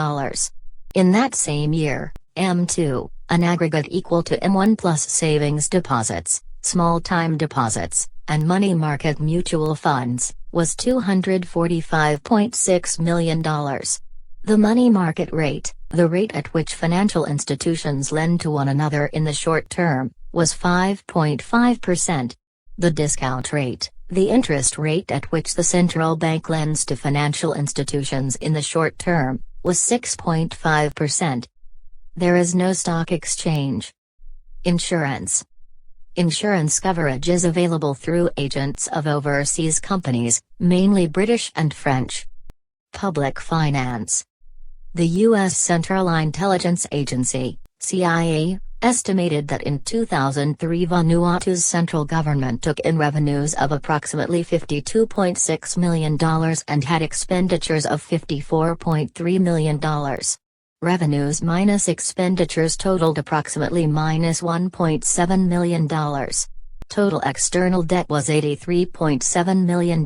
In that same year, M2, an aggregate equal to M1 plus savings deposits, small-time deposits, and money market mutual funds, was $245.6 million. The money market rate, the rate at which financial institutions lend to one another in the short term, was 5.5%. The discount rate, the interest rate at which the central bank lends to financial institutions in the short term, was 6.5%. There is no stock exchange. Insurance. Insurance coverage is available through agents of overseas companies, mainly British and French. Public finance. The U.S. Central Intelligence Agency, CIA, estimated that in 2003 Vanuatu's central government took in revenues of approximately $52.6 million and had expenditures of $54.3 million. Revenues minus expenditures totaled approximately minus $1.7 million. Total external debt was $83.7 million.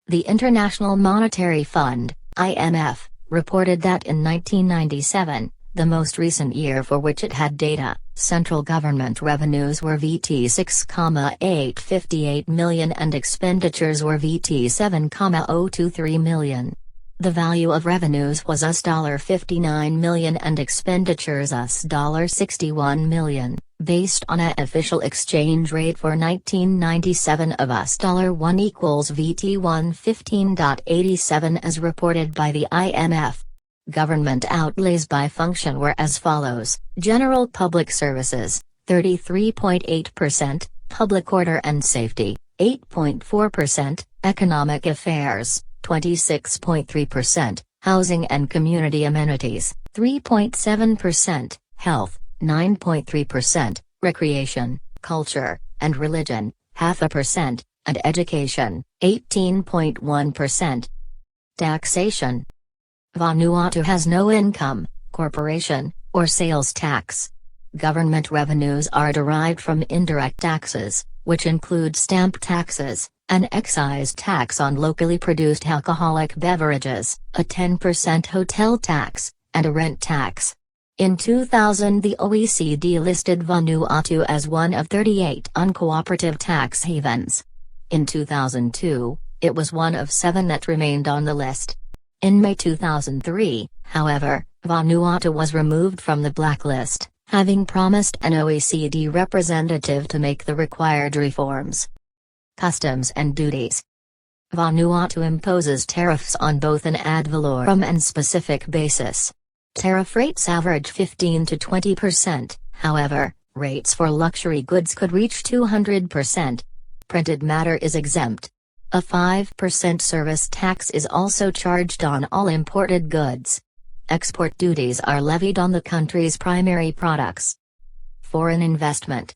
The International Monetary Fund, IMF, reported that in 1997, the most recent year for which it had data, central government revenues were VT 6,858 million and expenditures were VT 7,023 million. The value of revenues was $59 million and expenditures $61 million, based on an official exchange rate for 1997 of $1 equals VT 115.87 as reported by the IMF. Government outlays by function were as follows: General Public Services, 33.8%, Public Order and Safety, 8.4%, Economic Affairs, 26.3%, Housing and Community Amenities, 3.7%, Health, 9.3%, Recreation, Culture, and Religion, 0.5%, and Education, 18.1%. Taxation. Vanuatu has no income, corporation, or sales tax. Government revenues are derived from indirect taxes, which include stamp taxes, an excise tax on locally produced alcoholic beverages, a 10% hotel tax, and a rent tax. In 2000, the OECD listed Vanuatu as one of 38 uncooperative tax havens. In 2002, it was one of 7 that remained on the list. In May 2003, however, Vanuatu was removed from the blacklist, having promised an OECD representative to make the required reforms. Customs and duties. Vanuatu imposes tariffs on both an ad valorem and specific basis. Tariff rates average 15 to 20%, however, rates for luxury goods could reach 200%. Printed matter is exempt. A 5% service tax is also charged on all imported goods. Export duties are levied on the country's primary products. Foreign investment.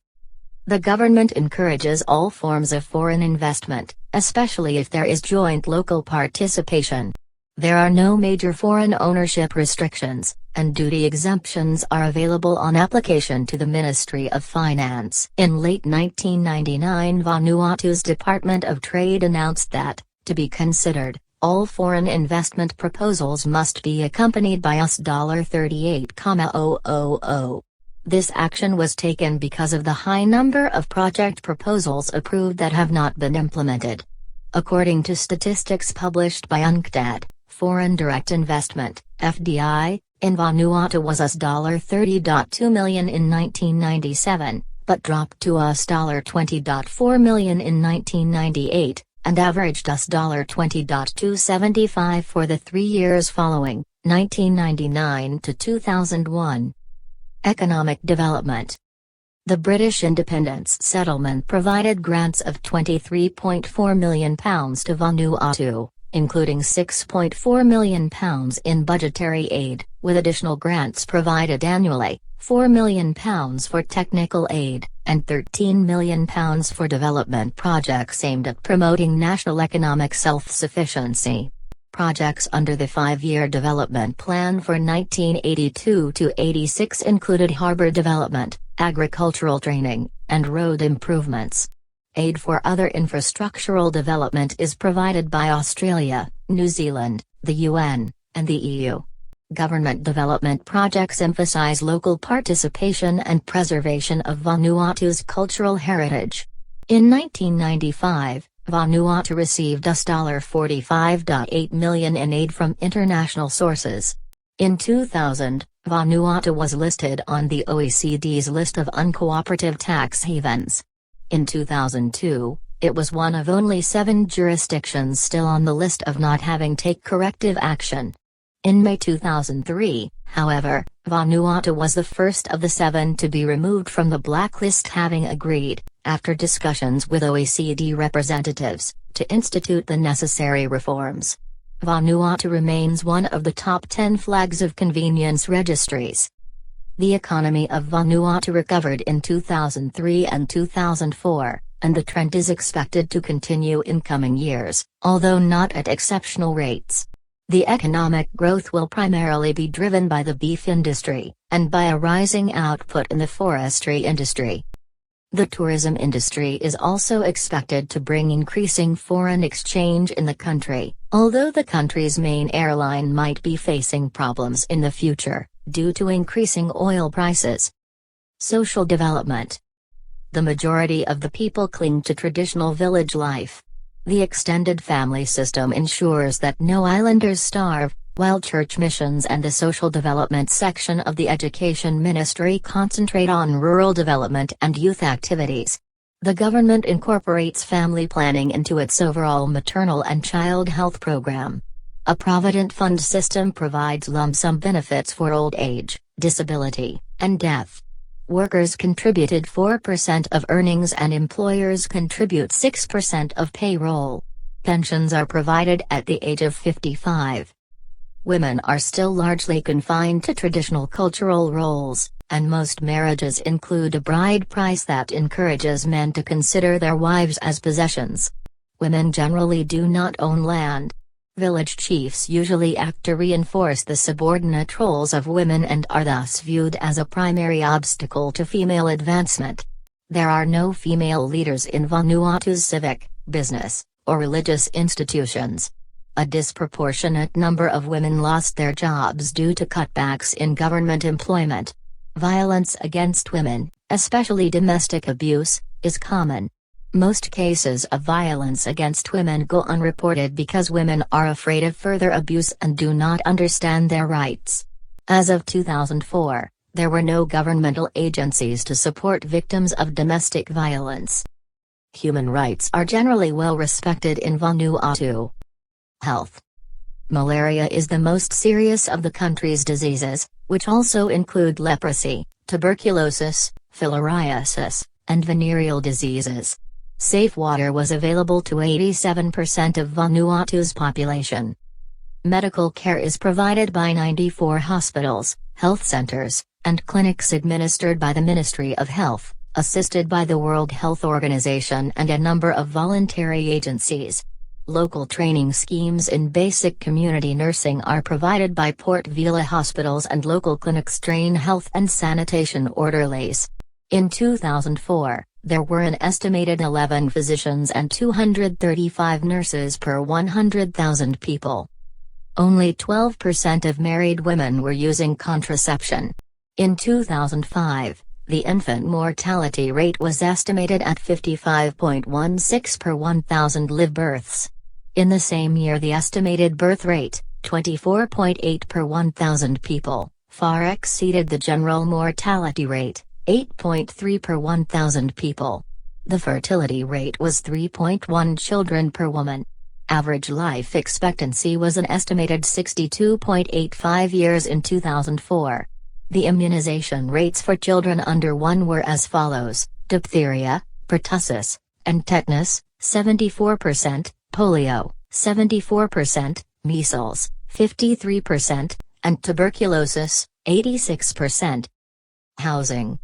The government encourages all forms of foreign investment, especially if there is joint local participation. There are no major foreign ownership restrictions, and duty exemptions are available on application to the Ministry of Finance. In late 1999, Vanuatu's Department of Trade announced that, to be considered, all foreign investment proposals must be accompanied by $38,000. This action was taken because of the high number of project proposals approved that have not been implemented. According to statistics published by UNCTAD, foreign direct investment, FDI, in Vanuatu was $30.2 million in 1997, but dropped to $20.4 million in 1998, and averaged $20.275 for the 3 years following, 1999 to 2001. Economic development. The British Independence Settlement provided grants of £23.4 million to Vanuatu, including £6.4 million in budgetary aid, with additional grants provided annually, £4 million for technical aid, and £13 million for development projects aimed at promoting national economic self-sufficiency. Projects under the 5-year development plan for 1982 to 86 included harbor development, agricultural training, and road improvements. Aid for other infrastructural development is provided by Australia, New Zealand, the UN, and the EU. Government development projects emphasize local participation and preservation of Vanuatu's cultural heritage. In 1995, Vanuatu received $45.8 million in aid from international sources. In 2000, Vanuatu was listed on the OECD's list of uncooperative tax havens. In 2002, it was one of only 7 jurisdictions still on the list of not having take corrective action. In May 2003, however, Vanuatu was the first of the 7 to be removed from the blacklist, having agreed, after discussions with OECD representatives, to institute the necessary reforms. Vanuatu remains one of the top 10 flags of convenience registries. The economy of Vanuatu recovered in 2003 and 2004, and the trend is expected to continue in coming years, although not at exceptional rates. The economic growth will primarily be driven by the beef industry, and by a rising output in the forestry industry. The tourism industry is also expected to bring increasing foreign exchange in the country, although the country's main airline might be facing problems in the future, due to increasing oil prices. Social development. The majority of the people cling to traditional village life. The extended family system ensures that no islanders starve, while church missions and the social development section of the education ministry concentrate on rural development and youth activities. The government incorporates family planning into its overall maternal and child health program. A provident fund system provides lump sum benefits for old age, disability, and death. Workers contributed 4% of earnings and employers contribute 6% of payroll. Pensions are provided at the age of 55. Women are still largely confined to traditional cultural roles, and most marriages include a bride price that encourages men to consider their wives as possessions. Women generally do not own land. Village chiefs usually act to reinforce the subordinate roles of women and are thus viewed as a primary obstacle to female advancement. There are no female leaders in Vanuatu's civic, business, or religious institutions. A disproportionate number of women lost their jobs due to cutbacks in government employment. Violence against women, especially domestic abuse, is common. Most cases of violence against women go unreported because women are afraid of further abuse and do not understand their rights. As of 2004, there were no governmental agencies to support victims of domestic violence. Human rights are generally well respected in Vanuatu. Health. Malaria is the most serious of the country's diseases, which also include leprosy, tuberculosis, filariasis, and venereal diseases. Safe water was available to 87% of Vanuatu's population. Medical care is provided by 94 hospitals, health centers, and clinics administered by the Ministry of Health, assisted by the World Health Organization and a number of voluntary agencies. Local training schemes in basic community nursing are provided by Port-Vila hospitals, and local clinics train health and sanitation orderlies. In 2004, there were an estimated 11 physicians and 235 nurses per 100,000 people. Only 12% of married women were using contraception. In 2005, the infant mortality rate was estimated at 55.16 per 1,000 live births. In the same year, the estimated birth rate, 24.8 per 1,000 people, far exceeded the general mortality rate, 8.3 per 1,000 people. The fertility rate was 3.1 children per woman. Average life expectancy was an estimated 62.85 years in 2004. The immunization rates for children under 1 were as follows: diphtheria, pertussis, and tetanus, 74%, polio, 74%, measles, 53%, and tuberculosis, 86%. Housing.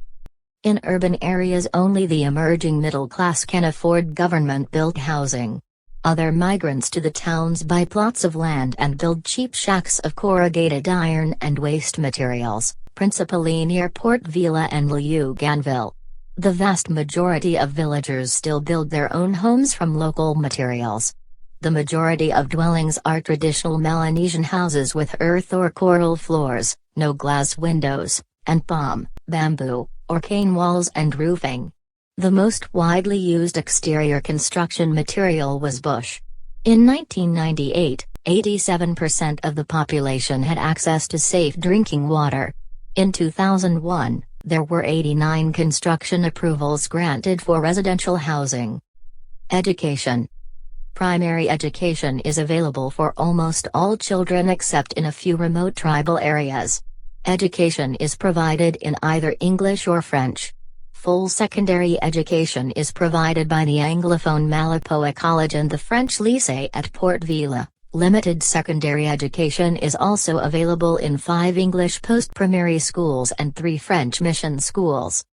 In urban areas, only the emerging middle class can afford government-built housing. Other migrants to the towns buy plots of land and build cheap shacks of corrugated iron and waste materials, principally near Port-Vila and Bougainville. The vast majority of villagers still build their own homes from local materials. The majority of dwellings are traditional Melanesian houses with earth or coral floors, no glass windows, and palm, bamboo, or cane walls and roofing. The most widely used exterior construction material was bush. In 1998, 87% of the population had access to safe drinking water. In 2001, there were 89 construction approvals granted for residential housing. Education. Primary education is available for almost all children except in a few remote tribal areas. Education is provided in either English or French. Full secondary education is provided by the Anglophone Malapoa College and the French Lycée at Port-Vila. Limited secondary education is also available in 5 English post-primary schools and 3 French mission schools.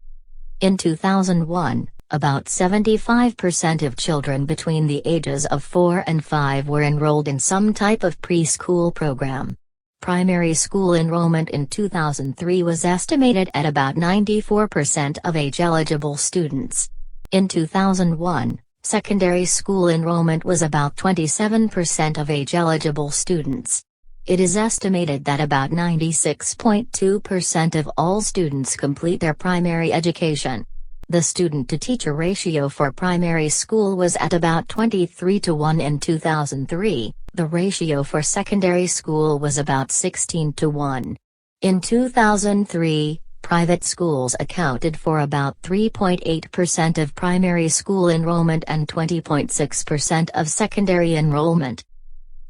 In 2001, about 75% of children between the ages of 4 and 5 were enrolled in some type of preschool program. Primary school enrollment in 2003 was estimated at about 94% of age-eligible students. In 2001, secondary school enrollment was about 27% of age-eligible students. It is estimated that about 96.2% of all students complete their primary education. The student-to-teacher ratio for primary school was at about 23:1 in 2003, the ratio for secondary school was about 16:1. In 2003, private schools accounted for about 3.8% of primary school enrollment and 20.6% of secondary enrollment.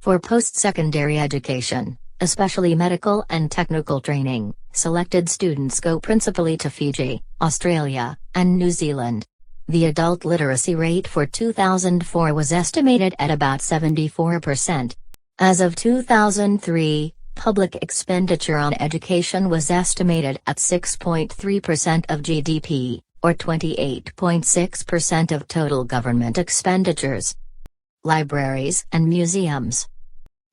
For post-secondary education, especially medical and technical training, selected students go principally to Fiji, Australia, and New Zealand. The adult literacy rate for 2004 was estimated at about 74%. As of 2003, public expenditure on education was estimated at 6.3% of GDP, or 28.6% of total government expenditures. Libraries and museums.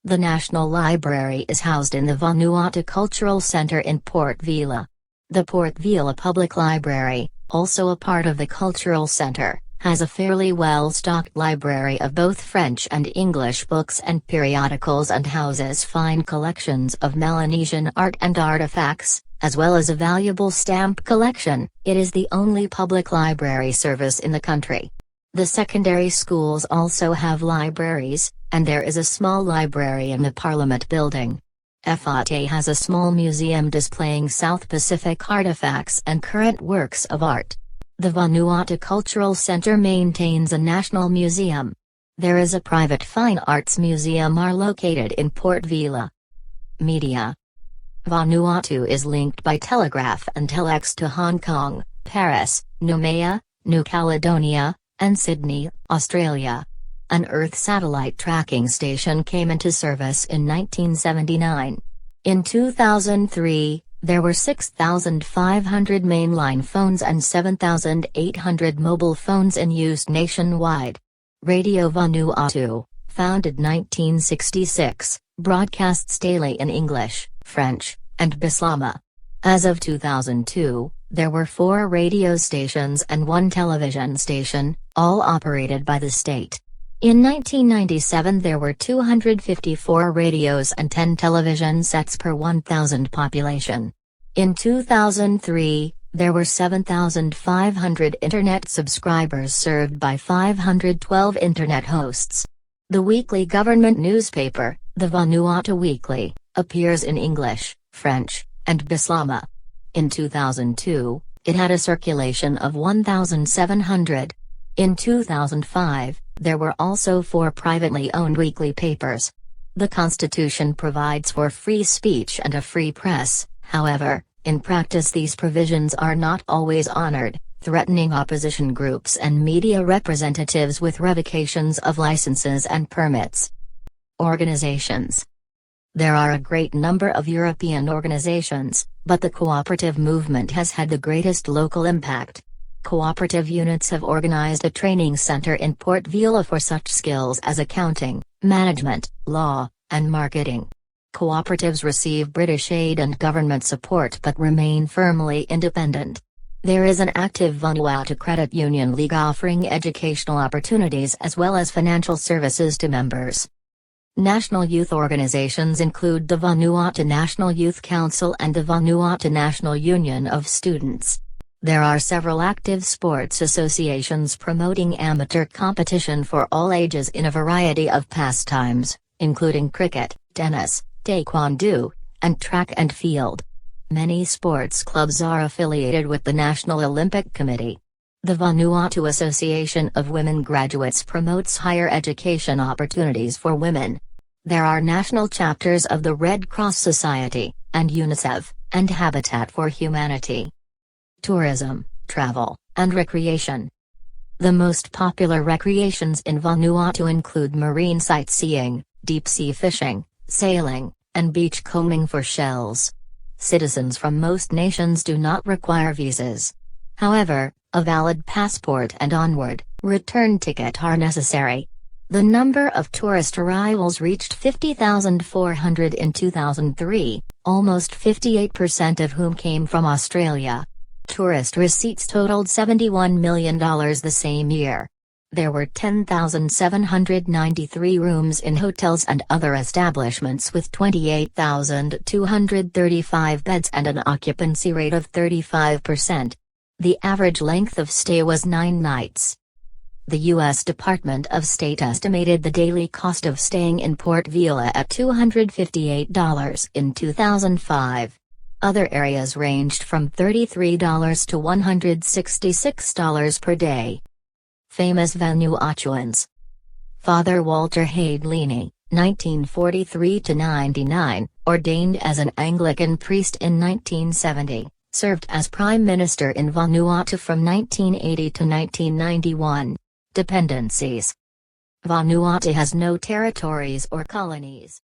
The National Library is housed in the Vanuatu Cultural Center in Port-Vila. The Port-Vila Public Library, also a part of the Cultural Center, has a fairly well-stocked library of both French and English books and periodicals and houses fine collections of Melanesian art and artifacts, as well as a valuable stamp collection. It is the only public library service in the country. The secondary schools also have libraries, and there is a small library in the Parliament building. Éfaté has a small museum displaying South Pacific artifacts and current works of art. The Vanuatu Cultural Center maintains a national museum. There is a private fine arts museum located in Port-Vila. Media. Vanuatu is linked by telegraph and telex to Hong Kong, Paris, Noumea, New Caledonia, and Sydney, Australia. An Earth satellite tracking station came into service in 1979. In 2003, there were 6,500 mainline phones and 7,800 mobile phones in use nationwide. Radio Vanuatu, founded 1966, broadcasts daily in English, French, and Bislama. As of 2002, there were 4 radio stations and 1 television station, all operated by the state. In 1997 there were 254 radios and 10 television sets per 1,000 population. In 2003, there were 7,500 internet subscribers served by 512 internet hosts. The weekly government newspaper, the Vanuatu Weekly, appears in English, French, and Bislama. In 2002, it had a circulation of 1,700. In 2005, there were also 4 privately owned weekly papers. The Constitution provides for free speech and a free press, however, in practice these provisions are not always honored, threatening opposition groups and media representatives with revocations of licenses and permits. Organizations. There are a great number of European organizations, but the cooperative movement has had the greatest local impact. Cooperative units have organized a training center in Port-Vila for such skills as accounting, management, law, and marketing. Cooperatives receive British aid and government support but remain firmly independent. There is an active Vanuatu Credit Union League offering educational opportunities as well as financial services to members. National youth organizations include the Vanuatu National Youth Council and the Vanuatu National Union of Students. There are several active sports associations promoting amateur competition for all ages in a variety of pastimes, including cricket, tennis, taekwondo, and track and field. Many sports clubs are affiliated with the National Olympic Committee. The Vanuatu Association of Women Graduates promotes higher education opportunities for women. There are national chapters of the Red Cross Society, and UNICEF, and Habitat for Humanity. Tourism, travel, and recreation. The most popular recreations in Vanuatu include marine sightseeing, deep-sea fishing, sailing, and beachcombing for shells. Citizens from most nations do not require visas. However, a valid passport and onward/return ticket are necessary. The number of tourist arrivals reached 50,400 in 2003, almost 58% of whom came from Australia. Tourist receipts totaled $71 million the same year. There were 10,793 rooms in hotels and other establishments with 28,235 beds and an occupancy rate of 35%. The average length of stay was 9 nights. The U.S. Department of State estimated the daily cost of staying in Port-Vila at $258 in 2005. Other areas ranged from $33 to $166 per day. Famous Vanuatuans. Father Walter Hadlini, 1943–99, ordained as an Anglican priest in 1970, served as Prime Minister in Vanuatu from 1980 to 1991. Dependencies. Vanuatu has no territories or colonies.